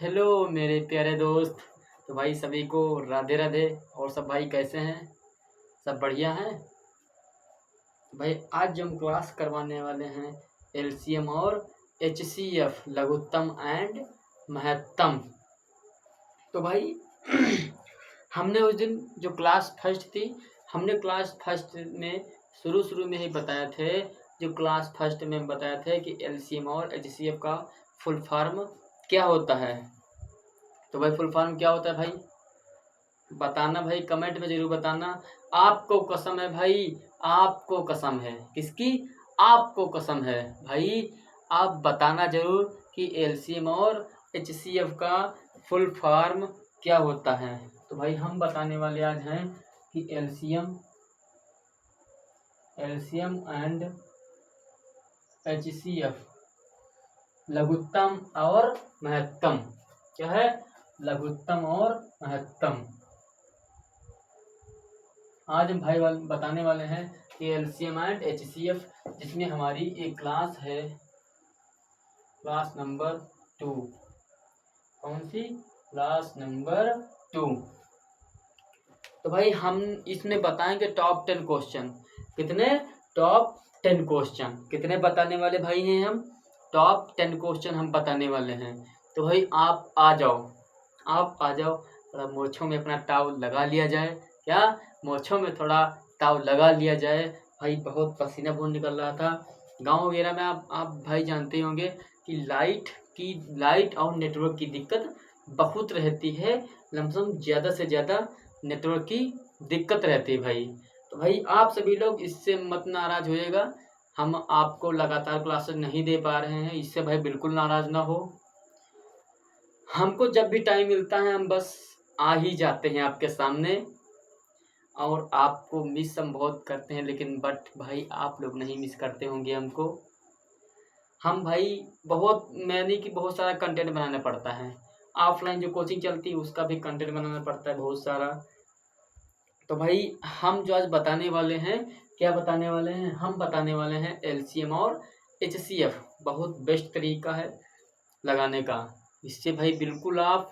Hello मेरे प्यारे दोस्त। तो भाई सभी को राधे राधे। और सब भाई कैसे हैं? सब बढ़िया हैं? तो भाई आज हम क्लास करवाने वाले हैं एलसीएम और एचसीएफ, लघुत्तम एंड महत्तम। तो भाई हमने उस दिन जो क्लास फर्स्ट थी, हमने क्लास फर्स्ट में शुरू में ही बताया थे, जो क्लास फर्स्ट में हम बताए थे कि एलसीएम और एचसीएफ का फुल फॉर्म क्या होता है। तो भाई फुल फॉर्म क्या होता है भाई? बताना भाई, कमेंट में जरूर बताना। आपको कसम है भाई, आपको कसम है। किसकी? आपको कसम है भाई। आप बताना जरूर कि एलसीएम और एचसीएफ का फुल फॉर्म क्या होता है। तो भाई हम बताने वाले आज हैं कि एलसीएम एंड एचसीएफ, लघुत्तम और महत्तम। क्या है? लघुत्तम और महत्तम। आज हम भाई बताने वाले हैं कि एलसीएम एंड एचसीएफ, जिसमें हमारी एक क्लास है, क्लास नंबर 2। कौन सी? Class number 2। तो भाई हम इसमें बताएंगे टॉप 10 क्वेश्चन। कितने? Top 10 question. कितने बताने वाले भाई हैं हम? टॉप 10 क्वेश्चन हम बताने वाले हैं। तो भाई आप आ जाओ, आप आ जाओ। थोड़ा मोछों में अपना टाव लगा लिया जाए। क्या? मोछों में थोड़ा टाव लगा लिया जाए। भाई बहुत पसीना बहुत निकल रहा था। गांव वगैरह में आप भाई जानते ही होंगे कि लाइट और नेटवर्क की दिक्कत बहुत रहती है। लमसम ज़्यादा से ज़्यादा नेटवर्क की दिक्कत रहती है भाई। तो भाई आप सभी लोग इससे मत नाराज़ होइएगा। हम आपको लगातार क्लासेस नहीं दे पा रहे हैं, इससे भाई बिल्कुल नाराज़ ना हो। हमको जब भी टाइम मिलता है हम बस आ ही जाते हैं आपके सामने, और आपको मिस हम बहुत करते हैं, लेकिन बट भाई आप लोग नहीं मिस करते होंगे हमको। हम भाई मैंने कि बहुत सारा कंटेंट बनाना पड़ता है। ऑफलाइन जो कोचिंग चलती है उसका भी कंटेंट बनाना पड़ता है बहुत सारा। तो भाई हम जो आज बताने वाले हैं, क्या बताने वाले हैं? हम बताने वाले हैं एलसीएम और एचसीएफ। बहुत बेस्ट तरीका है लगाने का। इससे भाई आप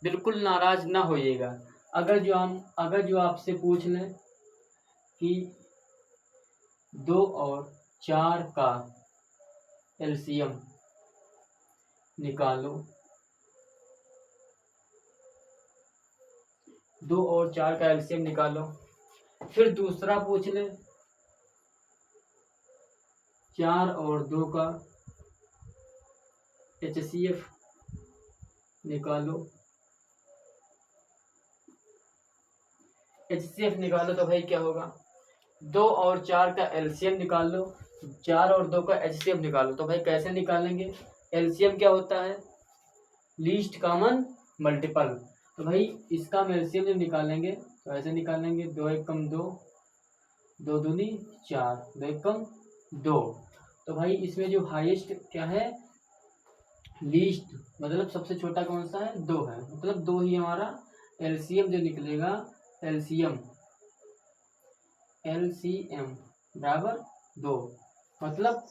बिल्कुल नाराज ना होइएगा। अगर जो आपसे पूछ लें कि 2 और 4 का एलसीएम निकालो, 2 और 4 का एलसीएम निकालो। फिर दूसरा पूछ ले 4 और 2 का एचसीएफ निकालो। एचसीएफ निकालो तो भाई क्या होगा? 2 और 4 का एलसीएम निकाल लो, 4 और 2 का एचसीएफ निकालो। तो भाई कैसे निकालेंगे? एलसीएम क्या होता है? Least common multiple. तो भाई इसका हम एलसीएम जब निकालेंगे तो ऐसे निकालेंगे, 2 एक कम 2, 2 दूनी 4, 2 एक कम 2। तो भाई इसमें जो हाईएस्ट क्या है? लीस्ट, मतलब सबसे छोटा कौन सा है? 2 है, मतलब 2 ही हमारा एलसीएम जो निकलेगा। एलसीएम बराबर 2, मतलब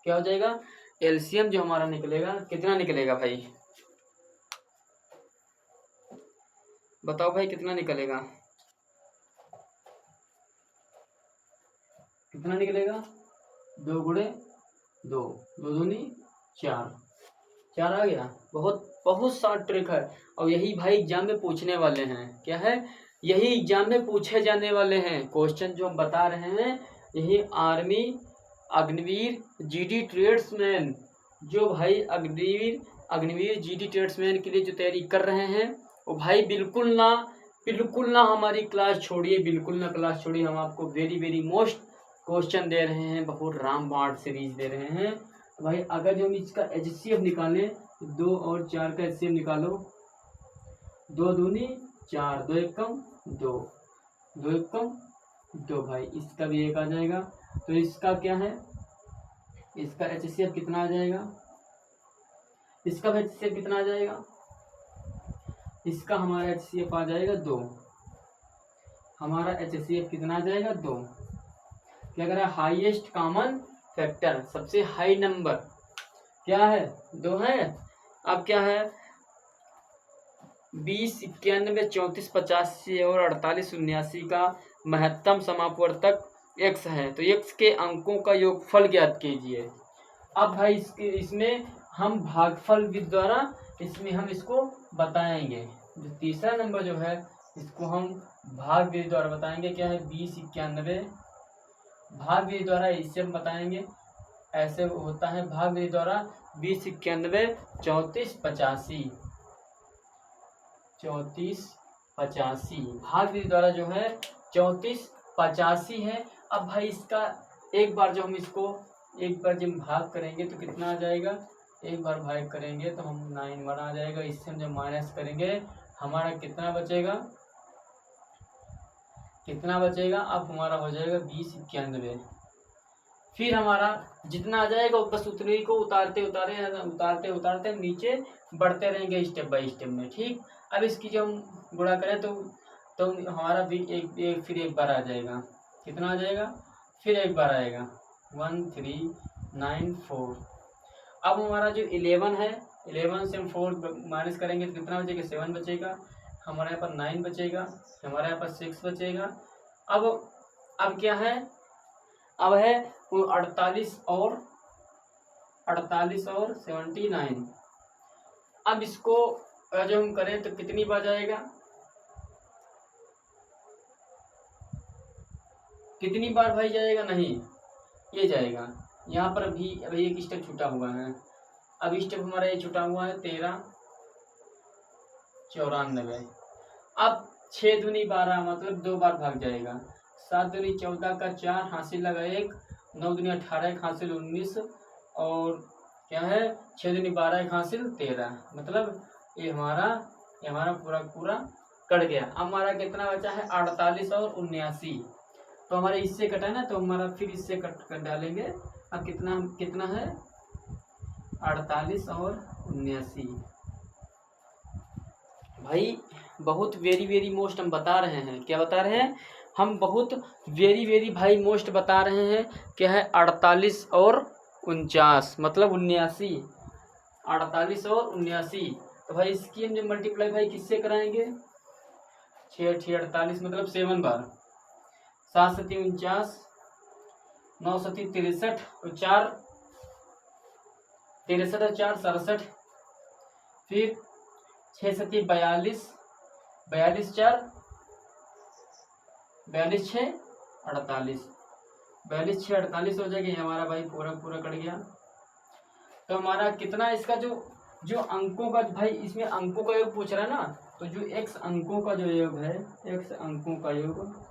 क्या हो जाएगा? एलसीएम जो हमारा निकलेगा, कितना निकलेगा भाई? बताओ भाई कितना निकलेगा? कितना निकलेगा? 2 गुणे 2, 2 दूनी 4, 4 आ गया। बहुत शॉर्ट ट्रिक है, और यही भाई एग्जाम में पूछने वाले हैं। क्या है? यही एग्जाम में पूछे जाने वाले हैं क्वेश्चन जो हम बता रहे हैं। यही आर्मी, अग्निवीर, जीडी ट्रेड्समैन, जो भाई अग्निवीर जीडी ट्रेड्समैन के लिए जो तैयारी कर रहे हैं, वो भाई बिल्कुल ना हमारी क्लास छोड़िए, बिल्कुल ना क्लास छोड़िए। हम आपको वेरी मोस्ट क्वेश्चन दे रहे हैं, बहुत रामबाण सीरीज दे रहे हैं। तो भाई अगर जो हम इसका एचसीएफ निकालें, 2 और 4 का एचसीएफ निकालो। 2 दूनी 4, 2 एक कम 2, 2 एक कम 2। भाई इसका भी 1 आ जाएगा। तो इसका क्या है? इसका एचसीएफ कितना आ जाएगा? इसका एचसीएफ कितना आ जाएगा? इसका हमारा एचसीएफ आ जाएगा 2। हमारा एचसीएफ कितना आ जाएगा? 2। क्या कह रहा है? हाईएस्ट कॉमन फैक्टर, सबसे हाई नंबर क्या है? 2 है। अब क्या है? 20, 91, 34, 85 और 48, 79 का महत्तम समापवर्तक x है, तो x के अंकों का योगफल ज्ञात कीजिए। अब भाई इसमें हम भागफल विधि द्वारा इसमें हम इसको बताएंगे। जो तीसरा नंबर जो है इसको हम भाग विधि द्वारा बताएंगे। क्या है? 20, 91 भाग विधि द्वारा इससे हम बताएंगे। ऐसे होता है भाग विधि द्वारा 20, 91, 34, 85, 34, 85 भाग विधि द्वारा जो है 34, 85 है। अब भाई इसका एक बार जब भाग करेंगे तो कितना आ जाएगा? एक बार भाग करेंगे तो हम 9 1 आ जाएगा। इससे हम जब माइनस करेंगे हमारा कितना बचेगा? अब हमारा हो जाएगा 20, 91। फिर हमारा जितना आ जाएगा बस उतने को उतारते नीचे बढ़ते रहेंगे स्टेप बाय स्टेप में। ठीक, अब इसकी जब हम गुणा करें तो हमारा भी फिर एक बार आ जाएगा। कितना आ जाएगा? फिर एक बार आएगा 1394। अब हमारा जो 11 है, 11 से हम 4 माइनस करेंगे तो कितना बचेगा? 7 बचेगा। हमारे यहाँ पर 9 बचेगा, हमारे यहाँ पर 6 बचेगा। अब क्या है? अब है 48 और 79। अब इसको जो हम करें तो कितनी बार जाएगा? कितनी बार भाई जाएगा? नहीं, ये जाएगा। यहाँ पर भी अभी एक स्टेप छूटा हुआ है। अब स्टेप हमारा ये छूटा हुआ है 1394। अब 6 दूनी 12 मतलब 2 बार भाग जाएगा। 7 दूनी 14 का 4 हासिल लगा 1, 9 दूनी 18 1 हासिल 19 और क्या है 6 दूनी 12 1 हासिल 13। मतलब ये हमारा पूरा कट गया। अब हमारा कितना बचा है? 48 और 79। तो हमारे इससे कटा है ना, तो हमारा फिर इससे कट कर डालेंगे। अब कितना है? 48 और 79। भाई बहुत वेरी मोस्ट हम बता रहे हैं। क्या बता रहे हैं? हम बहुत वेरी भाई मोस्ट बता रहे हैं। क्या है? 48 और 49 मतलब 79। 48 और 79। तो भाई इसकी हम जब मल्टीप्लाई भाई किससे कराएंगे? 6 8 48 मतलब 7 बार। 7 7 49, 9 7 63 और 4 63 और 4 67। फिर 6 7 42, 42 4 42 6 48, 42 6 48 हो जाएगा। हमारा भाई पूरा कट गया। तो हमारा कितना इसका जो अंकों का भाई इसमें अंकों का योग पूछ रहा है ना, तो जो x अंकों का जो योग है, x अंकों का योग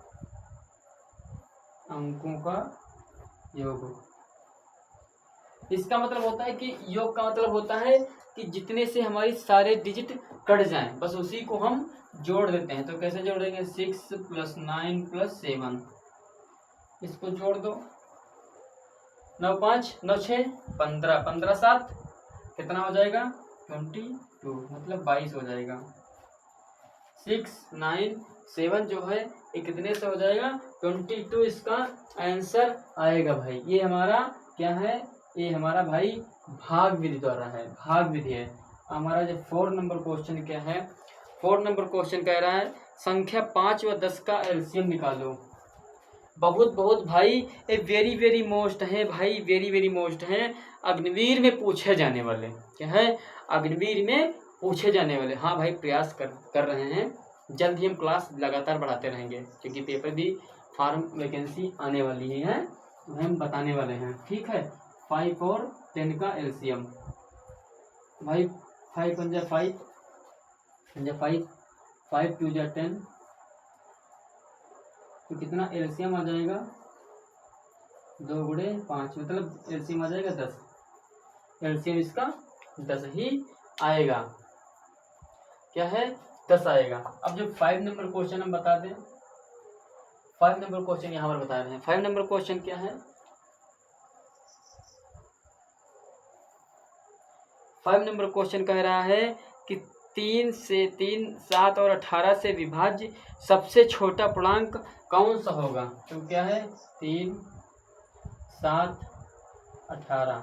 इसका मतलब होता है कि योग का मतलब होता है कि जितने से हमारी सारे डिजिट कट जाएं बस उसी को हम जोड़ देते हैं। तो कैसे जोड़ेंगे? 6 + 9 + 7 इसको जोड़ दो। 9 5 9 6 15, 15 7 कितना हो जाएगा? 22 मतलब 22 हो जाएगा। 6 9 7 जो है ये कितने से हो जाएगा? 22 इसका आंसर आएगा भाई। ये हमारा क्या है? ये हमारा भाई भाग विधि द्वारा है, भाग विधि है। हमारा जो 4 नंबर क्वेश्चन क्या है? 4 नंबर क्वेश्चन कह रहा है संख्या 5 व 10 का एलसीएम निकालो। बहुत भाई ये वेरी मोस्ट है भाई, वेरी मोस्ट है। अग्निवीर में पूछे जाने वाले। क्या है? अग्निवीर में पूछे जाने वाले। हाँ भाई प्रयास कर रहे हैं। जल्द ही हम क्लास लगातार बढ़ाते रहेंगे क्योंकि पेपर भी फार्म वैकेंसी आने वाली है तो हम बताने वाले हैं। ठीक है। 5 और 10 का एलसीएम भाई 5 × 5 5 2 × 10 तो कितना एलसीएम आ जाएगा? 2 × 5 मतलब एलसीएम आ जाएगा 10। एलसीएम इसका 10 ही आएगा। क्या है? 10 आएगा। अब जो 5 नंबर क्वेश्चन हम बता दें, 5 नंबर क्वेश्चन यहाँ पर बता रहे हैं। 5 नंबर क्वेश्चन क्या है? 5 नंबर क्वेश्चन कह रहा है कि 3 से 3 7 और 18 से विभाज्य सबसे छोटा पूर्णांक कौन सा होगा? तो क्या है? 3 7 18।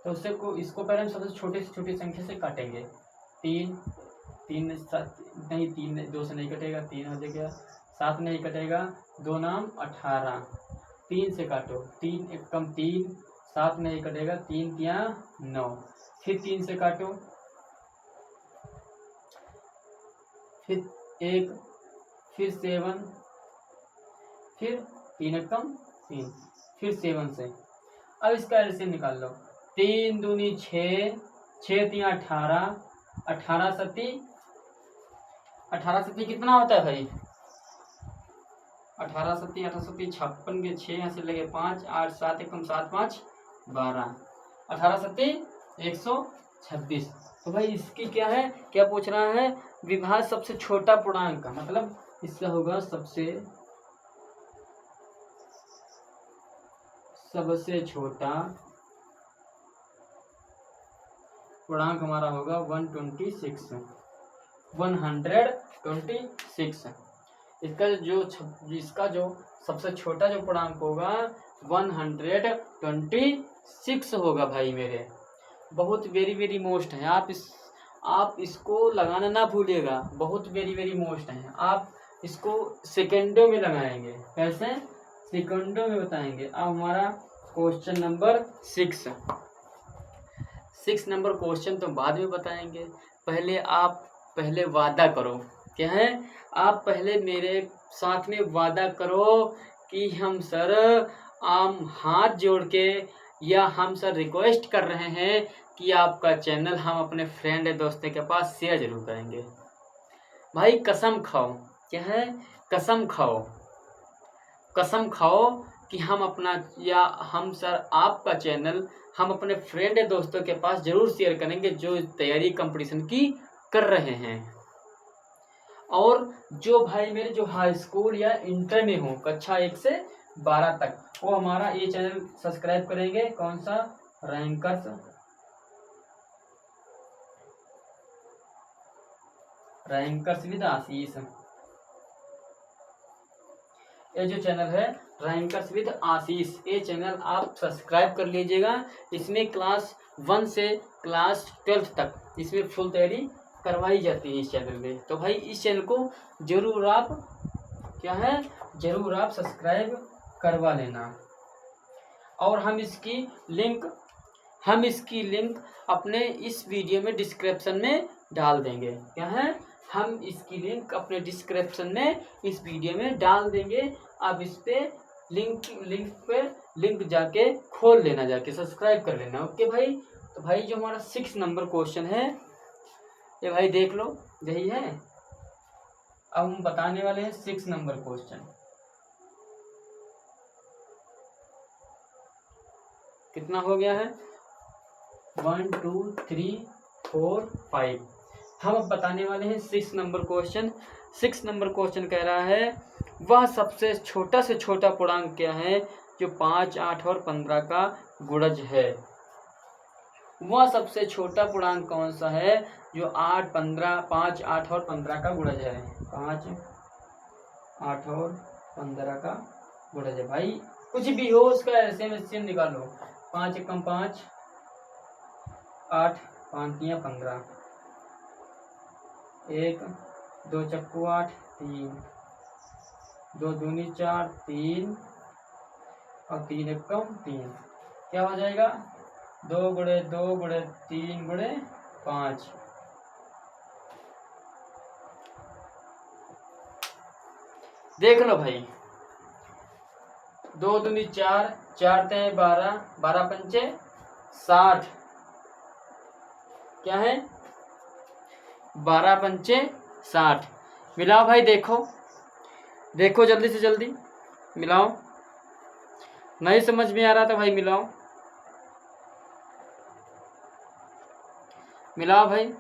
तो उससे इसको पहले हम सबसे छोटी से छोटी संख्या से काटेंगे। 3 3 नहीं, 3 2 से नहीं कटेगा, 3 हो जाएगा, 7 नहीं कटेगा, 2 नाम 18, 3 से काटो, 3 एक कम 3, 7 नहीं कटेगा, 3 तिया 9, फिर 3 से काटो, फिर 1, फिर 7, फिर 3 एक कम 3, फिर 7 से। अब इसका एलसीएम निकाल लो, 3 दूनी 6, 6 तिया 18, 18 सती 18 सती कितना होता है भाई? 18 सती 56 के 6 यहाँ से लगे 5, 8 7 एकम 7 5 12, 18 सती 126। तो भाई इसकी क्या है, क्या पूछ रहा है? विभाज्य सबसे छोटा पूर्णांक का मतलब इसका होगा सबसे छोटा पूर्णांक हमारा होगा 126। इसका जो सबसे छोटा जो पूर्णांक होगा 126 होगा भाई मेरे। बहुत वेरी वेरी मोस्ट है, आप इसको लगाना ना भूलिएगा, बहुत वेरी वेरी मोस्ट है। आप इसको सेकंडों में लगाएंगे, कैसे? सेकंडों में बताएंगे। अब हमारा क्वेश्चन नंबर 6 नंबर क्वेश्चन तो बाद में बताएंगे, पहले वादा करो। क्या है? आप पहले मेरे साथ में वादा करो कि हम सर हाथ जोड़ के या हम सर रिक्वेस्ट कर रहे हैं कि आपका चैनल हम अपने फ्रेंड या दोस्तों के पास शेयर जरूर करेंगे। भाई कसम खाओ, क्या है? कसम खाओ कि हम सर आपका चैनल हम अपने फ्रेंड या दोस्तों के पास जरूर शेयर करेंगे जो तैयारी कंपटीशन की कर रहे हैं। और जो भाई मेरे जो हाई स्कूल या इंटर में हो कक्षा 1 से 12 तक, वो हमारा ये चैनल सब्सक्राइब करेंगे। कौन सा? रैंकर्स विद आशीष। ये जो चैनल है रैंकर्स विद आशीष, ये चैनल आप सब्सक्राइब कर लीजिएगा। इसमें क्लास 1 से क्लास 12 तक इसमें फुल तैयारी करवाई जाती है इस चैनल में। तो भाई इस चैनल को जरूर आप जरूर आप सब्सक्राइब करवा लेना। और हम इसकी लिंक अपने इस वीडियो में डिस्क्रिप्शन में डाल देंगे। क्या है? हम इसकी लिंक अपने डिस्क्रिप्शन में इस वीडियो में डाल देंगे। आप इस पे लिंक जाके खोल लेना, जाके सब्सक्राइब कर लेना। ओके भाई। तो भाई जो हमारा 6 नंबर क्वेश्चन है ये भाई देख लो, यही है। अब हम बताने वाले हैं 6 नंबर क्वेश्चन। कितना हो गया है? 1 2 3 4 5। हम अब बताने वाले हैं 6 नंबर क्वेश्चन। 6 नंबर क्वेश्चन कह रहा है वह सबसे छोटा से छोटा पूर्णांक क्या है जो 5, 8 और 15 का गुणज है। वह सबसे छोटा पूर्णांक कौन सा है जो 5, 8 और 15 का गुणज है? 5, 8 और 15 का गुणज है। भाई कुछ भी हो उसका एलसीएम निकालो। 5 एकम 5, 8, 5 तिया 15, 1 2 चक्कू 8, 3 2 दूनी 4, 3 और 3 एकम 3। क्या हो जाएगा? 2 गुणे 2 गुणे 3 गुणे 5। देख लो भाई, 2 दूनी 4, 4 ते 12, 12 पंचे 60। क्या है? 12 पंचे 60। मिलाओ भाई, देखो जल्दी से जल्दी मिलाओ। नहीं समझ में आ रहा था भाई मिलाओ भाई।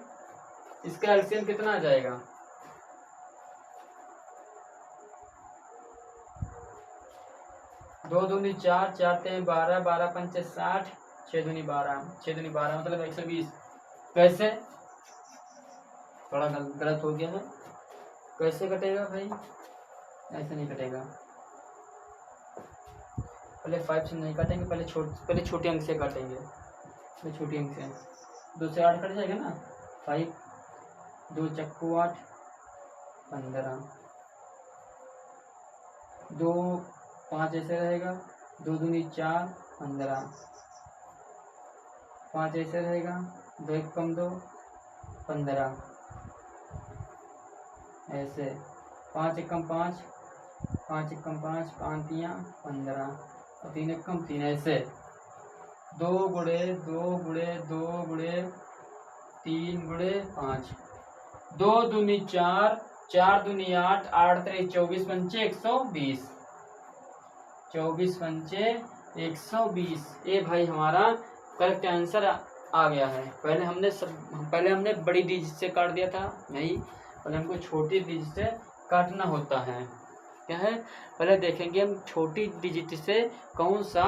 इसका एलसीएम कितना आ जाएगा? 2 दूनी 4, 4 ते 12, 12 पंचे 60, 6 दूनी 12, 6 दूनी 12 मतलब 120। कैसे? थोड़ा गलत हो गया है। कैसे कटेगा भाई? ऐसे नहीं कटेगा। पहले 5 से नहीं काटेंगे, पहले छोटे अंक से काटेंगे। पहले छोटे अंक से 2 से 8 कट जाएगा ना। 5 2 चक्कू 8, 15, 2 5 ऐसे रहेगा, 2 दूनी 4, 15, 5 ऐसे रहेगा, 2 1 कम 2, 15 ऐसे, 5 1 कम 5, 5 1 कम 5, 5 3 15 और 3 1 कम 3 ऐसे, 2 गुणे 2 गुणे 2 गुणे 3 गुणे 5, 2 दूनी 4, 4 दूनी 8, 8 3 24 पंचे 120, 24 पंचे 120। ये भाई हमारा करेक्ट आंसर आ गया है। पहले हमने बड़ी डिजिट से काट दिया था, नहीं, पहले हमको छोटी डिजिट से काटना होता है। क्या है, पहले देखेंगे हम छोटी डिजिट से कौन सा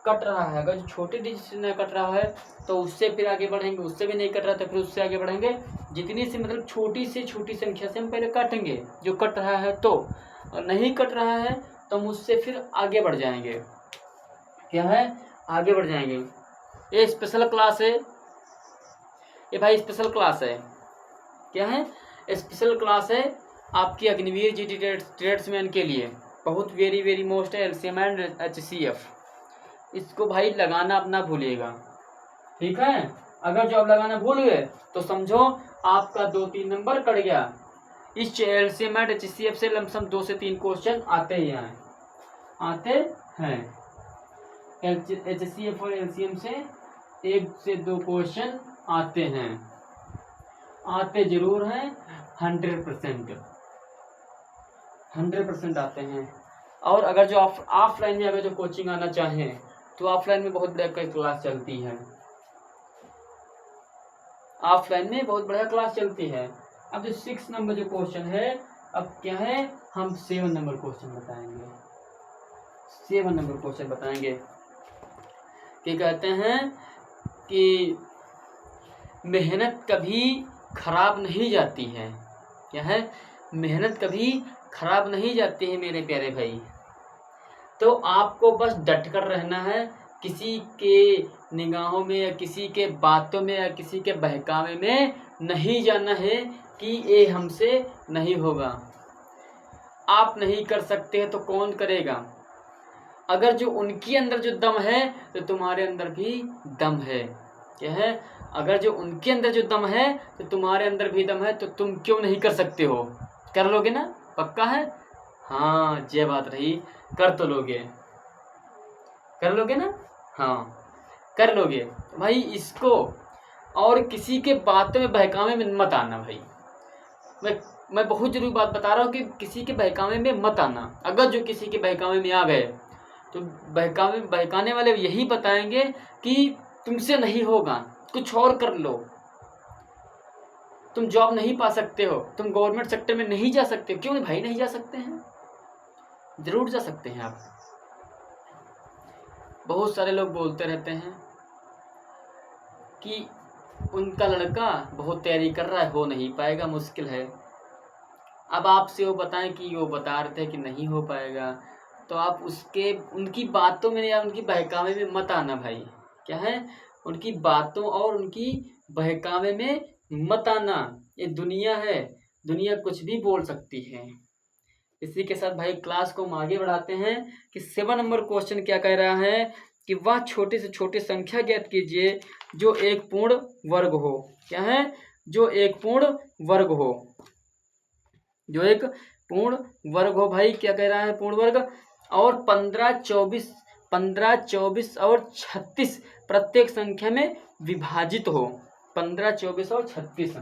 कट रहा है। अगर छोटी डिजिट से नहीं कट रहा है तो उससे फिर आगे बढ़ेंगे, उससे भी नहीं कट रहा तो फिर उससे आगे बढ़ेंगे। जितनी सी मतलब छोटी से छोटी संख्या से हम पहले काटेंगे जो कट रहा है, तो और नहीं कट रहा है तो हम उससे फिर आगे बढ़ जाएंगे। क्या है, आगे बढ़ जाएंगे। ये स्पेशल क्लास है, ये भाई स्पेशल क्लास है। क्या है, स्पेशल क्लास है आपकी अग्निवीर जीडी ट्रेड्समैन के लिए। बहुत वेरी वेरी मोस्ट है एलसीएम एंड एचसीएफ। इसको भाई लगाना अपना भूलिएगा, ठीक है। अगर जो आप लगाना भूल गए तो समझो आपका 2-3 नंबर कट गया। इस एलसीएम एंड एचसीएफ से लमसम 2 से 3 क्वेश्चन आते ही हैं, आते हैं। एचसीएफ और एलसीएम से 1 से 2 क्वेश्चन आते हैं, आते जरूर हैं। 100% आते हैं। और अगर जो ऑफलाइन में अगर जो कोचिंग आना चाहें तो ऑफलाइन में बहुत बढ़िया क्लास चलती है, ऑफलाइन में बहुत बढ़िया क्लास चलती है। अब जो 6 नंबर जो क्वेश्चन है, अब क्या है, हम 7 नंबर क्वेश्चन बताएंगे। 7 नंबर क्वेश्चन बताएंगे कि कहते हैं कि मेहनत कभी खराब नहीं जाती है। क्या है, मेहनत कभी खराब नहीं जाती है मेरे प्यारे भाई। तो आपको बस डट कर रहना है, किसी के निगाहों में या किसी के बातों में या किसी के बहकावे में नहीं जाना है कि ये हमसे नहीं होगा। आप नहीं कर सकते तो कौन करेगा। अगर जो उनके अंदर जो दम है तो तुम्हारे अंदर भी दम है। क्या है, अगर जो उनके अंदर जो दम है तो तुम्हारे अंदर भी दम है, तो तुम क्यों नहीं कर सकते हो। कर लोगे ना, पक्का है। हाँ, ये बात रही, कर तो लोगे, कर लोगे ना, हाँ कर लोगे भाई। इसको और किसी के बातों में बहकावे में मत आना भाई। मैं बहुत जरूरी बात बता रहा हूँ कि किसी के बहकावे में मत आना। अगर जो किसी के बहकावे में आ गए तो बहकाने वाले यही बताएंगे कि तुमसे नहीं होगा, कुछ और कर लो, तुम जॉब नहीं पा सकते हो, तुम गवर्नमेंट सेक्टर में नहीं जा सकते। क्यों नहीं भाई, नहीं जा सकते हैं, जरूर जा सकते हैं आप। बहुत सारे लोग बोलते रहते हैं कि उनका लड़का बहुत तैयारी कर रहा है, हो नहीं पाएगा, मुश्किल है। अब आपसे वो बताएं कि वो बता रहे थे कि नहीं हो पाएगा, तो आप उनकी बातों में या उनकी बहकावे में मत आना भाई। क्या है, उनकी बातों और उनकी बहकावे में मत आना। ये दुनिया है, दुनिया कुछ भी बोल सकती है। इसी के साथ भाई क्लास को हम आगे बढ़ाते हैं कि 7 नंबर क्वेश्चन क्या कह रहा है कि वह छोटे से छोटी संख्या ज्ञात कीजिए जो एक पूर्ण वर्ग हो। क्या है, जो एक पूर्ण वर्ग हो, जो एक पूर्ण वर्ग हो। भाई क्या कह रहा है, पूर्ण वर्ग। और 15, 24 और 36 प्रत्येक संख्या में विभाजित हो। 15, 24 और 36,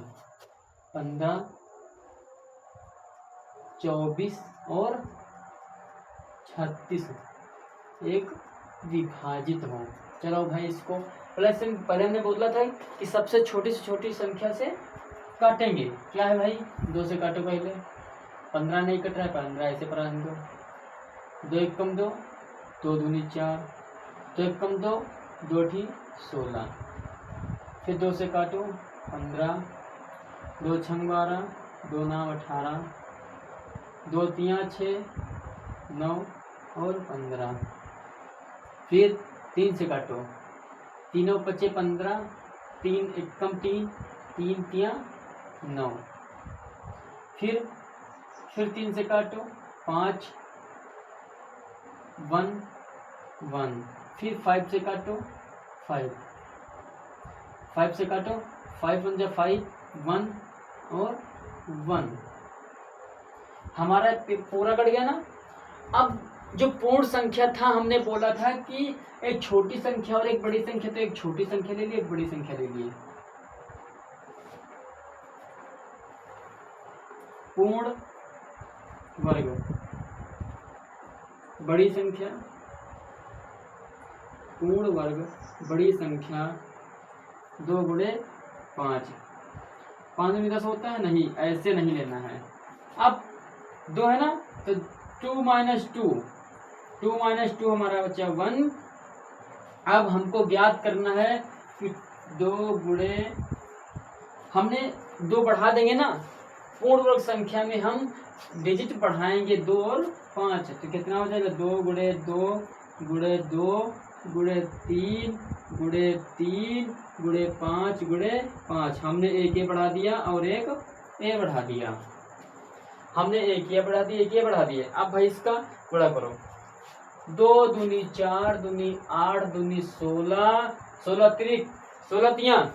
15, 24 और 36 एक विभाजित हो। चलो भाई, इसको पहले हमने बोला था कि सबसे छोटी से छोटी संख्या से काटेंगे। क्या है भाई, 2 से काटो पहले, 15 नहीं कट रहा है, 15 ऐसे पर दो, 2 1 कम 2, 2 दूनी 4, 2 1 कम 2, 2 ठी 16, फिर 2 से काटो 15, 2 6 12, 2 9 18, 2 3 6 9 और 15, फिर 3 से काटो, 3 5 15, 3 1 कम 3, 3 3 9, फिर 3 से काटो 5 1 1, फिर 5 से काटो 5 से काटो 5 1 जा 5 1 और 1, हमारा पूरा कट गया ना। अब जो पूर्ण संख्या था हमने बोला था कि एक छोटी संख्या और एक बड़ी संख्या, तो एक छोटी संख्या ले ली, एक बड़ी संख्या ले ली। पूर्ण वर्ग बड़ी संख्या, पूर्ण वर्ग बड़ी संख्या 2 गुणे 5, 5 में 10 होता है, नहीं ऐसे नहीं लेना है। अब 2 है ना, तो 2 - 2 हमारा बचा 1। अब हमको ज्ञात करना है कि 2 गुणे, हमने 2 बढ़ा देंगे ना, पूर्ण वर्ग संख्या में हम डिजिट बढ़ाएंगे 2 और 5, तो कितना हो जाएगा 2 गुणे 2 गुणे 2 गुणे 3 गुणे 3 गुणे 5 गुणे 5। हमने एक ये बढ़ा दिया और एक ए बढ़ा दिया, हमने एक ये बढ़ा दिया, एक ये बढ़ा दिया। अब भाई इसका गुणा करो, 2 दूनी 4 दूनी 8 दूनी 16, 16 तिरिक 16 तियां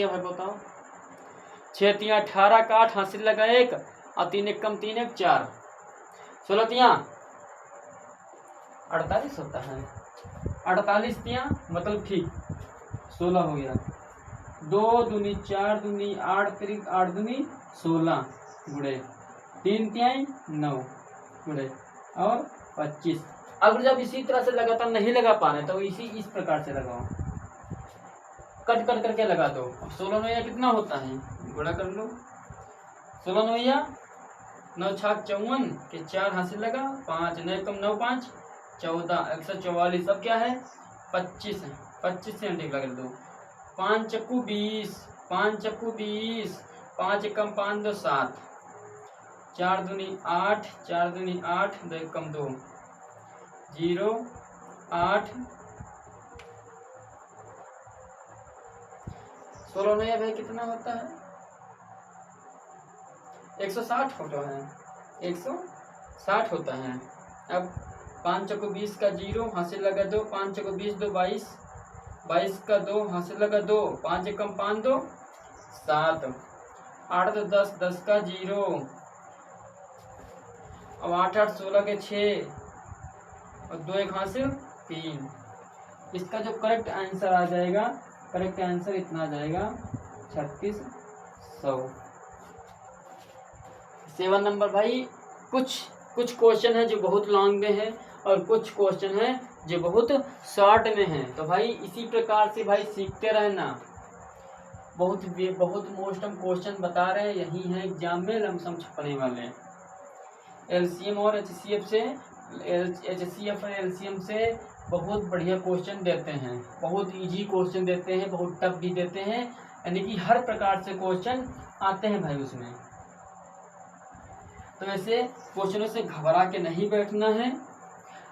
भाई बताओ, 6 तियां 18 का 8 हासिल लगा 1 और 3 1 कम 3 1 4, 16 तियां 48 होता है, 48 तियां मतलब ठीक 16 हो गया। 2 दूनी 4 दूनी 8 तिरिक 8 दूनी 16 गुणे 3 तिहाई 9 गुणे और 25। अब जब इसी तरह से लगातार नहीं लगा पा रहे तो इस प्रकार से लगाओ, कट करके लगा दो। अब 16 नौया कितना होता है, गुणा कर लो, 16 नौया 9 छाक 54 के 4 हासिल लगा 5 9 कम 9 5 14 144। अब क्या है 25 है, 25 से अंटिक लगा दो, 5 चक्कू 20 5 चक्कू 20, 5 कम 5 2 7, 4 दूनी 8 4 दूनी 8 2 कम 2 0 8। 16 नया भाई कितना होता है 160 होता है, 160 होता है। अब 5 चौको 20 का 0 हासिल लगा 2, 5 चौको 20 2 22, 22 का 2 हासिल लगा 2, 5 कम 5 2 7, 8 2 10 10 का 0, अब 8 8 16 के 6 और 2 1 हासिल 3। इसका जो करेक्ट आंसर आ जाएगा, करेक्ट आंसर इतना आ जाएगा 3600। 7 नंबर भाई कुछ क्वेश्चन है जो बहुत लॉन्ग में है और कुछ क्वेश्चन है जो बहुत शॉर्ट में है, तो भाई इसी प्रकार से भाई सीखते रहना। बहुत मोस्ट हम क्वेश्चन बता रहे हैं, यही है एग्जाम में लमसम छपने वाले। एलसीएम और एचसीएफ से, एचसीएफ और एलसीएम से बहुत बढ़िया क्वेश्चन देते हैं, बहुत इजी क्वेश्चन देते हैं, बहुत टफ भी देते हैं, यानी कि हर प्रकार से क्वेश्चन आते हैं भाई उसमें। तो ऐसे क्वेश्चनों से घबरा के नहीं बैठना है,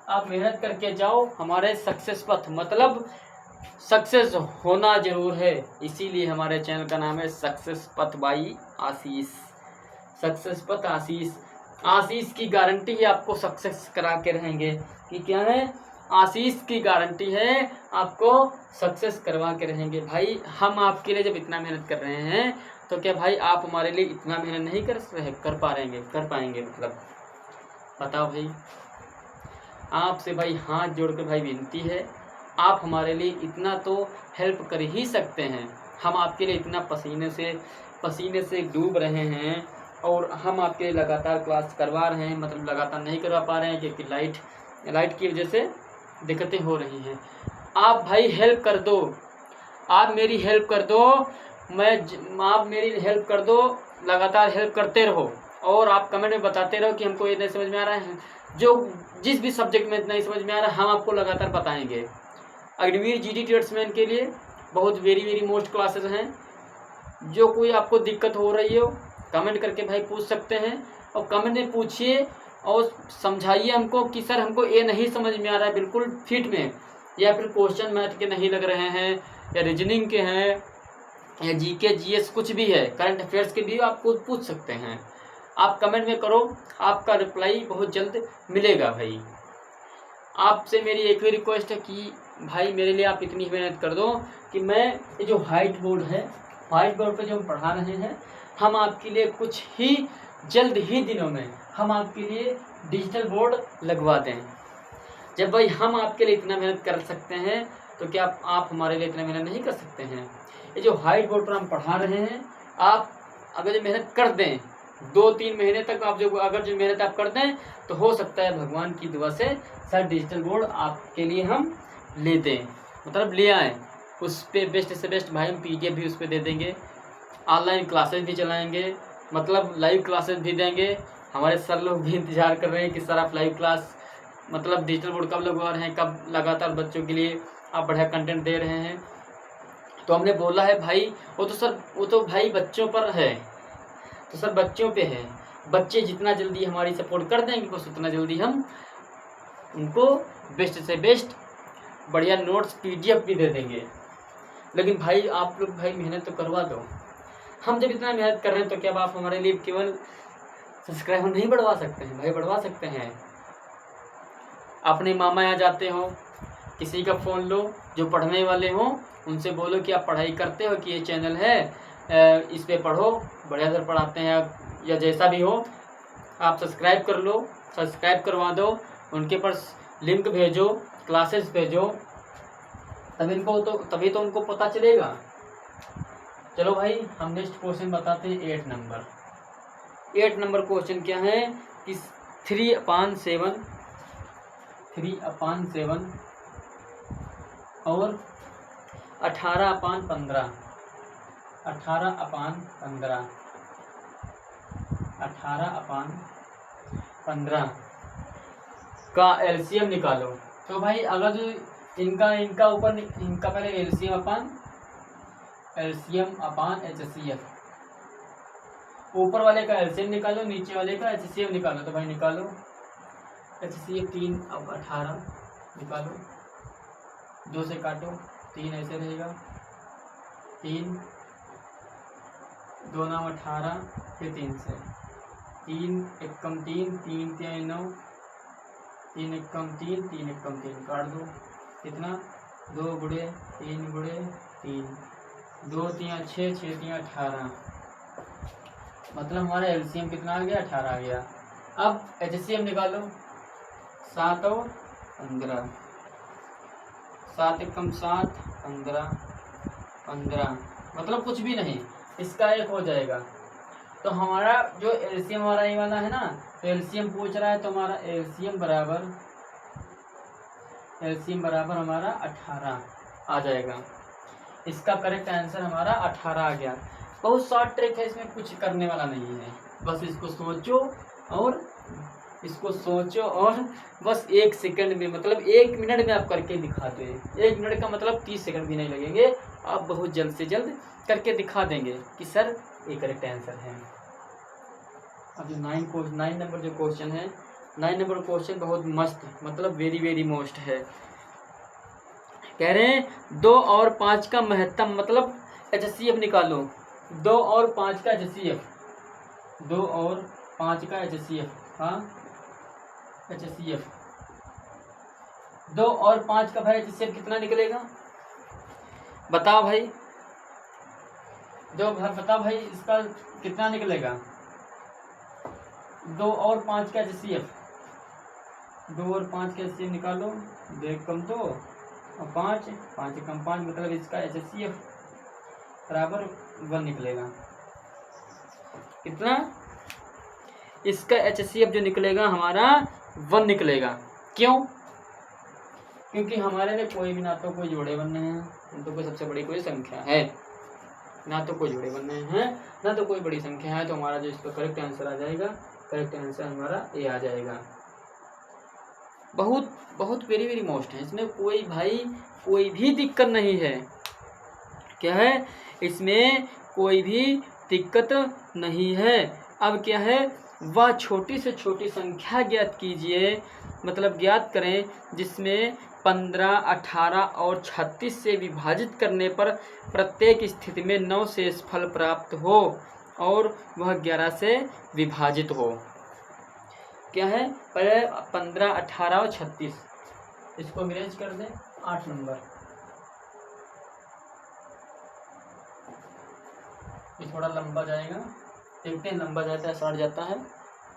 आप मेहनत करके जाओ। हमारे सक्सेस पथ मतलब सक्सेस होना जरूर है, इसीलिए हमारे चैनल का नाम है सक्सेस पथ बाई आशीष। सक्सेस पथ आशीष की गारंटी है, आपको सक्सेस करा के रहेंगे कि क्या है, आशीष की गारंटी है, आपको सक्सेस करवा के रहेंगे। भाई हम आपके लिए जब इतना मेहनत कर रहे हैं तो क्या भाई आप हमारे लिए इतना मेहनत नहीं कर पाएंगे मतलब बताओ भाई। आपसे भाई हाथ जोड़ के भाई विनती है, आप हमारे लिए इतना तो हेल्प कर ही सकते हैं। हम आपके लिए इतना पसीने से डूब रहे हैं और हम आपके लिए लगातार क्लास करवा रहे हैं, मतलब लगातार नहीं करवा पा रहे हैं क्योंकि लाइट की वजह से दिक्कतें हो रही हैं। आप भाई हेल्प कर दो, आप मेरी हेल्प कर दो, आप मेरी हेल्प कर दो, लगातार हेल्प करते रहो और आप कमेंट में बताते रहो कि हमको ये नहीं समझ में आ रहा है, जिस भी सब्जेक्ट में नहीं समझ में आ रहा है हम आपको लगातार बताएंगे। अग्निवीर जीडी ट्रेड्समैन के लिए बहुत वेरी मोस्ट क्लासेस हैं, जो कोई आपको दिक्कत हो रही हो कमेंट करके भाई पूछ सकते हैं, और कमेंट में पूछिए और समझाइए हमको कि सर हमको ये नहीं समझ में आ रहा है बिल्कुल फिट में, या फिर क्वेश्चन मैथ के नहीं लग रहे हैं या रीजनिंग के हैं या जीके जीएस कुछ भी है, करंट अफेयर्स के भी आप पूछ सकते हैं। आप कमेंट में करो, आपका रिप्लाई बहुत जल्द मिलेगा भाई। आपसे मेरी एक ही रिक्वेस्ट है कि भाई मेरे लिए आप इतनी मेहनत कर दो कि मैं ये जो व्हाइट बोर्ड है, व्हाइट बोर्ड पे जो हम पढ़ा रहे हैं, हम आपके लिए कुछ ही जल्द ही दिनों में हम आपके लिए डिजिटल बोर्ड लगवा दें। जब भाई हम आपके लिए इतना मेहनत कर सकते हैं तो क्या आप हमारे लिए इतना मेहनत नहीं कर सकते हैं? ये जो व्हाइट बोर्ड पर हम पढ़ा रहे हैं, आप अगर जो मेहनत कर दें 2-3 महीने तक, आप जो अगर जो मेहनत आप कर दें तो हो सकता है भगवान की दुआ से सर डिजिटल बोर्ड आपके लिए हम ले दें, मतलब ले आएँ। उस पर बेस्ट से बेस्ट भाई हम PDF भी उस पर दे देंगे, ऑनलाइन क्लासेस भी चलाएँगे, मतलब लाइव क्लासेस भी देंगे। हमारे सर लोग भी इंतज़ार कर रहे हैं कि सर आप लाइव क्लास मतलब डिजिटल बोर्ड कब लगवा रहे हैं, कब लगातार बच्चों के लिए आप बढ़िया कंटेंट दे रहे हैं। तो हमने बोला है भाई वो तो भाई बच्चों पर है, तो सर बच्चों पे है। बच्चे जितना जल्दी हमारी सपोर्ट कर देंगे बस उतना जल्दी हम उनको बेस्ट से बेस्ट बढ़िया नोट्स PDF भी दे देंगे। लेकिन भाई आप लोग भाई मेहनत तो करवा दो। हम जब इतना मेहनत कर रहे हैं तो क्या आप हमारे लिए केवल सब्सक्राइबर नहीं बढ़वा सकते हैं? भाई बढ़वा सकते हैं। अपने मामा यहाँ जाते हो, किसी का फ़ोन लो जो पढ़ने वाले हो, उनसे बोलो कि आप पढ़ाई करते हो कि ये चैनल है, इस पे पढ़ो, बढ़िया से पढ़ाते हैं, या जैसा भी हो आप सब्सक्राइब कर लो, सब्सक्राइब करवा दो, उनके पास लिंक भेजो, क्लासेस भेजो, तभी तो उनको पता चलेगा। चलो भाई हम नेक्स्ट क्वेश्चन बताते हैं 8 नंबर। 8 नंबर क्वेश्चन क्या है कि 3/7 और 18/15 का LCM निकालो। तो भाई अगर जो इनका पहले LCM अपान HCF, ऊपर वाले का LCM निकालो, नीचे वाले का HCF निकालो। तो भाई निकालो HCF 3/18 निकालो, 2 से काटो, 3 ऐसे रहेगा, 3 2 9 18, फिर 3 से, 3 एकम 3, 3 3 9, 3 एकम 3, 3 एकम 3 काट दो, कितना 2 गुणे 3 गुणे 3, 2 3 6, 6 3 18, मतलब हमारा LCM कितना आ गया? 18 आ गया। अब HCF निकालो, 7 और 15, 7 एकम 7, 15, मतलब कुछ भी नहीं, इसका 1 हो जाएगा। तो हमारा जो LCM हमारा ये वाला है ना, तो LCM पूछ रहा है, तो हमारा LCM बराबर हमारा 18 आ जाएगा। इसका करेक्ट आंसर हमारा 18 आ गया। बहुत शॉर्ट ट्रिक है, इसमें कुछ करने वाला नहीं है, बस इसको सोचो और बस 1 सेकंड में, मतलब 1 मिनट में आप करके दिखाते हैं। 1 मिनट का मतलब 30 सेकंड भी नहीं लगेंगे, आप बहुत जल्द से जल्द करके दिखा देंगे कि सर ये करेक्ट आंसर है। अब जो 9 नंबर जो क्वेश्चन है, 9 नंबर क्वेश्चन बहुत मस्त, मतलब वेरी वेरी मोस्ट है। कह रहे हैं 2 और 5 का महत्तम, मतलब HCF निकालो। 2 और 5 का HCF, 2 और 5 का HCF, हाँ HCF 2 और 5 का भाई HCF कितना निकलेगा? बताओ भाई, बताओ भाई इसका कितना निकलेगा? 2 और 5 का HCF, 2 और 5 का HCF निकालो, 2 कम 2 और 5 कम 5, मतलब इसका HCF बराबर 1 निकलेगा। कितना? इसका HCF जो निकलेगा हमारा 1 निकलेगा। क्यों? क्योंकि हमारे में कोई भी ना तो कोई जोड़े बनने हैं, ना तो कोई सबसे बड़ी कोई संख्या है, ना तो कोई जोड़े बनने हैं, ना तो कोई बड़ी संख्या है। तो हमारा जो इसका करेक्ट आंसर आ जाएगा, करेक्ट आंसर हमारा ये आ जाएगा। बहुत बहुत वेरी वेरी मोस्ट है, इसमें कोई भी दिक्कत नहीं है। क्या है? इसमें कोई भी दिक्कत नहीं है। अब क्या है? वह छोटी से छोटी संख्या ज्ञात कीजिए, मतलब ज्ञात करें जिसमें 15, 18 और 36 से विभाजित करने पर प्रत्येक स्थिति में 9 शेषफल प्राप्त हो और वह 11 से विभाजित हो। क्या है? पहले 15, 18 और 36, इसको अरेंज कर दें। 8 नंबर ये थोड़ा लंबा जाएगा, देखते हैं लंबा जाता है शॉर्ट जाता है।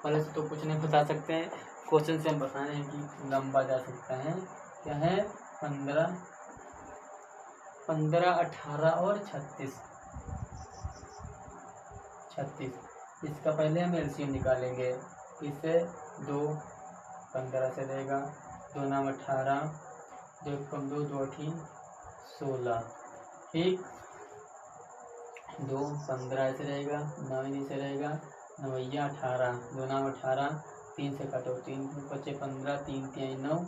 पहले से तो कुछ नहीं बता सकते हैं, क्वेश्चन से हम बता रहे हैं कि लंबा जा सकता है। क्या है? 15, 18 और 36। इसका पहले हम एलसीएम निकालेंगे। इससे 2 15 से रहेगा, 2 9 18, 2 कम 2 2 8 16, ठीक। 2 15 ऐसे रहेगा, 9 ऐसे रहेगा, 9 18, 2 9 18, 3 से काटो, 3 बचे 15, 3 3 9,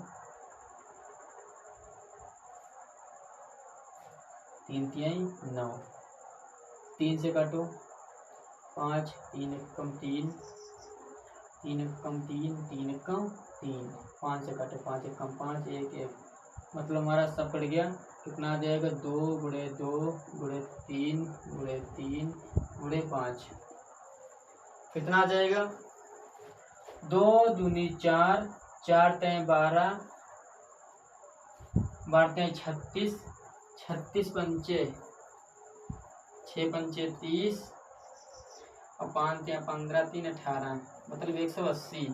3 3 9, 3 से काटो 5, 3 कम 3, 3 कम 3, 3 कम 3, 5 से काटो 5 कम 5, 1 1, मतलब हमारा सब कट गया। कितना आ जाएगा? 2 गुणे 2 गुणे 3 गुणे 3 गुणे 5, कितना आ जाएगा? 2 दूनी 4, 4 तें 12, 12 तें 36, 36 पंचे 6 पंचे 30 और 5 तें 15, 3 18, मतलब 180।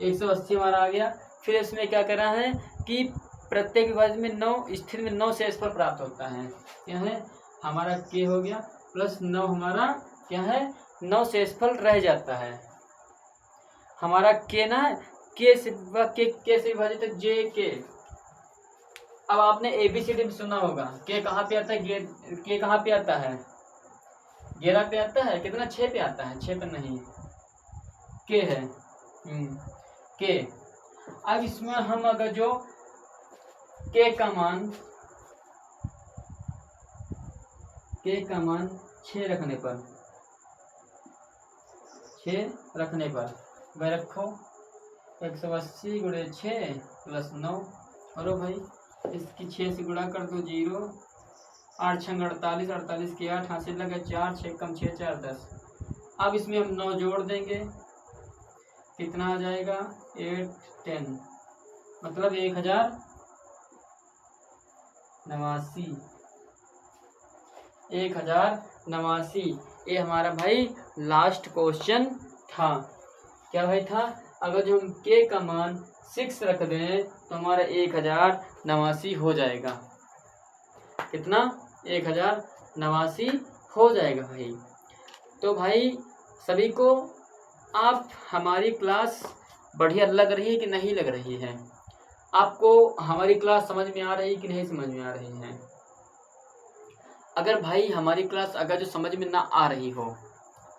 180 हमारा आ गया। फिर इसमें क्या करना है कि प्रत्येक विभाजन में 9 स्थिति में 9 शेषफल प्राप्त होता है। क्या है? हमारा के हो गया प्लस 9, हमारा क्या है? 9 शेषफल रह जाता है। हमारा के ना के से विभाजित है जे के। अब आपने ABCD में सुना होगा, के कहाँ पे आता है? के कहाँ पे आता है? 11 पे आता है। कितना? 6 पे आता है। 6 पे नहीं, के है के। अब इसमें हम अगर जो के का मान 6 रखने पर वह रखो 180 गुणे 6 प्लस 9 करो भाई, इसकी 6 से गुणा कर दो 0, 8 6 48, 48 के 8 हासिल लगे 4, 6 कम 6 4 10। अब इसमें हम 9 जोड़ देंगे, कितना आ जाएगा? 8 10, मतलब 1089। ये हमारा भाई लास्ट क्वेश्चन था। क्या भाई था? अगर जो हम के का मान 6 रख दें तो हमारा 1089 हो जाएगा। कितना? 1089 हो जाएगा भाई। तो भाई सभी को आप हमारी क्लास बढ़िया लग रही है कि नहीं लग रही है? आपको हमारी क्लास समझ में आ रही है कि नहीं समझ में आ रही है? अगर भाई हमारी क्लास अगर जो समझ में ना आ रही हो,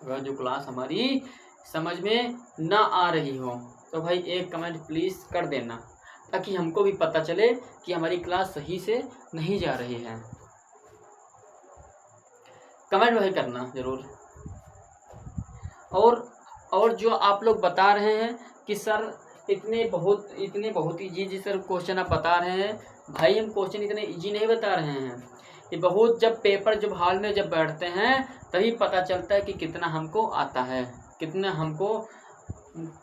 अगर जो क्लास हमारी समझ में ना आ रही हो तो भाई एक कमेंट प्लीज़ कर देना, ताकि हमको भी पता चले कि हमारी क्लास सही से नहीं जा रही है। कमेंट भाई करना ज़रूर। और जो आप लोग बता रहे हैं कि सर इतने बहुत इजी सर क्वेश्चन आप बता रहे हैं, भाई हम क्वेश्चन इतने इजी नहीं बता रहे हैं। ये बहुत जब पेपर जब हॉल में जब बैठते हैं तभी पता चलता है कि कितना हमको आता है, कितना हमको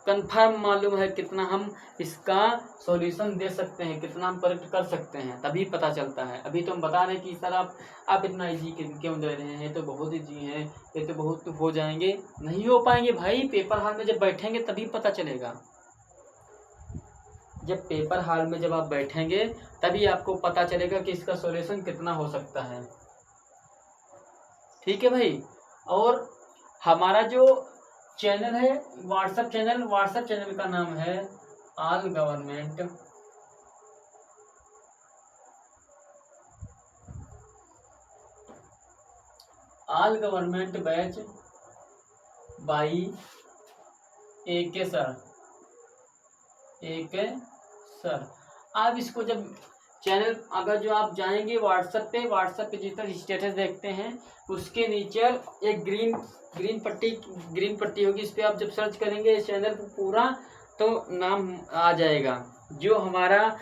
कंफर्म मालूम है, कितना हम इसका सॉल्यूशन दे सकते हैं, कितना हम करेक्ट कर सकते हैं, तभी पता चलता है। अभी तो हम बता रहे हैं कि सर आप इतना इजी क्यों दे रहे हैं, तो बहुत इजी है, ये तो बहुत हो जाएंगे। नहीं हो पाएंगे भाई, पेपर हॉल में जब बैठेंगे तभी पता चलेगा। जब पेपर हॉल में जब आप बैठेंगे तभी आपको पता चलेगा कि इसका सॉल्यूशन कितना हो सकता है। ठीक है भाई। और हमारा जो चैनल है व्हाट्सएप चैनल का नाम है all government batch by AK sir. आप इसको जब चैनल अगर जो आप जाएंगे व्हाट्सएप पे जिस तरह स्टेटस देखते हैं उसके नीचे एक ग्रीन पट्टी होगी, इस पर आप जब सर्च करेंगे इस चैनल को पूरा तो नाम आ जाएगा। जो हमारा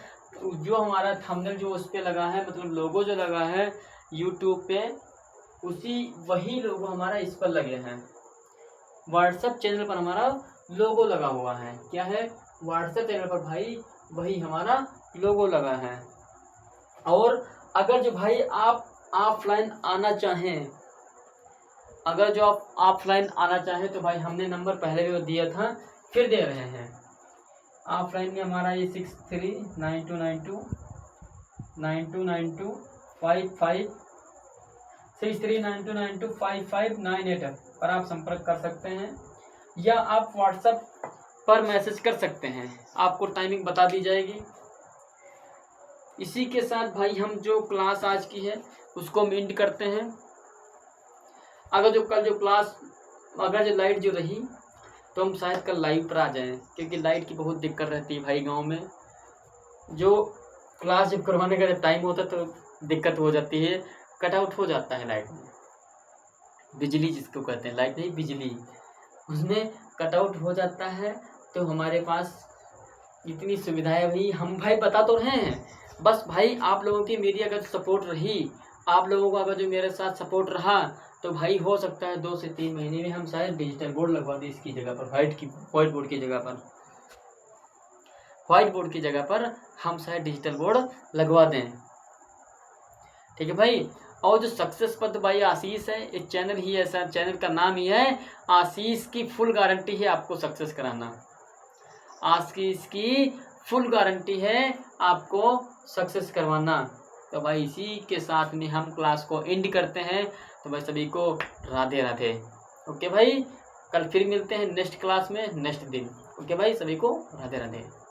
थंबनेल जो उस पे लगा है, मतलब लोगो जो लगा है यूट्यूब पे, वही लोगो हमारा इस पर लगे हैं। व्हाट्सएप चैनल पर हमारा लोगो लगा हुआ है। क्या है? व्हाट्सएप चैनल पर भाई वही हमारा लोगो लगा है। और अगर जो भाई आप ऑफलाइन आना चाहें, तो भाई हमने नंबर पहले भी दिया था, फिर दे रहे हैं। ऑफलाइन में हमारा ये 63929255 पर आप संपर्क कर सकते हैं, या आप व्हाट्सएप पर मैसेज कर सकते हैं, आपको टाइमिंग बता दी जाएगी। इसी के साथ भाई हम जो क्लास आज की है उसको हम एंड करते हैं। अगर जो लाइट जो रही तो हम शायद कल लाइव पर आ जाएं, क्योंकि लाइट की बहुत दिक्कत रहती है भाई गांव में। जो क्लास जब करवाने का जब टाइम होता है तो दिक्कत हो जाती है, कटआउट हो जाता है लाइट में, बिजली जिसको कहते हैं, लाइट नहीं बिजली, उसमें कटआउट हो जाता है। तो हमारे पास इतनी सुविधाएं भाई हम भाई बता तो रहे हैं, बस भाई आप लोगों की मेरी अगर सपोर्ट रही, आप लोगों का अगर जो मेरे साथ सपोर्ट रहा, तो भाई हो सकता है 2 से 3 महीने में हम शायद डिजिटल बोर्ड लगवा दें इसकी जगह पर, व्हाइट बोर्ड की जगह पर हम शायद डिजिटल बोर्ड लगवा दें। ठीक है भाई। और जो सक्सेस पद भाई आशीष है, एक चैनल ही ऐसा, चैनल का नाम ही है आशीष की फुल गारंटी है आपको सक्सेस कराना। आशीष की फुल गारंटी है आपको सक्सेस करवाना। तो भाई इसी के साथ में हम क्लास को एंड करते हैं। तो भाई सभी को राधे राधे। ओके भाई, कल फिर मिलते हैं नेक्स्ट क्लास में नेक्स्ट दिन। ओके भाई, सभी को राधे राधे।